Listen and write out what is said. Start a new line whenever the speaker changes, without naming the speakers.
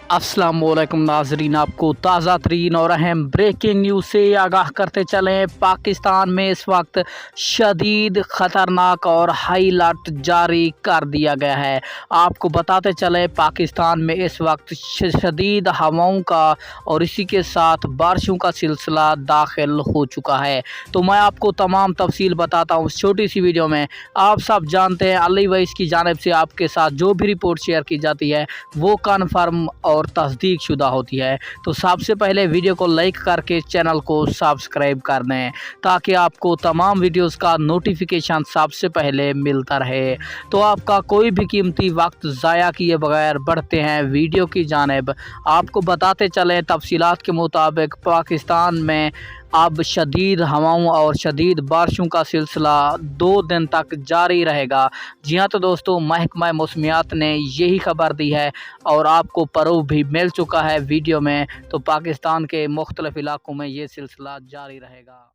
अस्सलाम वालेकुम नाजरीन, आपको ताज़ा तरीन और अहम ब्रेकिंग न्यूज़ से आगाह करते चलें। पाकिस्तान में इस वक्त शदीद ख़तरनाक और हाई अलर्ट जारी कर दिया गया है। आपको बताते चलें, पाकिस्तान में इस वक्त शदीद हवाओं का और इसी के साथ बारिशों का सिलसिला दाखिल हो चुका है। तो मैं आपको तमाम तफसील बताता हूँ इस छोटी सी वीडियो में। आप सब जानते हैं, अली वैस की जानिब से आपके साथ जो भी रिपोर्ट शेयर की जाती है वो कन्फर्म और तस्दीक शुदा होती है। तो सबसे पहले वीडियो को लाइक करके चैनल को सब्सक्राइब कर दें ताकि आपको तमाम वीडियोस का नोटिफिकेशन सबसे पहले मिलता रहे। तो आपका कोई भी कीमती वक्त ज़ाया किए बगैर बढ़ते हैं वीडियो की जानिब। आपको बताते चलें, तफसीलात के मुताबिक पाकिस्तान में अब शदीद हवाओं और शदीद बारिशों का सिलसिला 2 दिन तक जारी रहेगा। जी हाँ, तो दोस्तों, महकमा मौसमियात ने यही खबर दी है और आपको प्रूफ भी मिल चुका है वीडियो में। तो पाकिस्तान के मुख्तलिफ इलाकों में ये सिलसिला जारी रहेगा।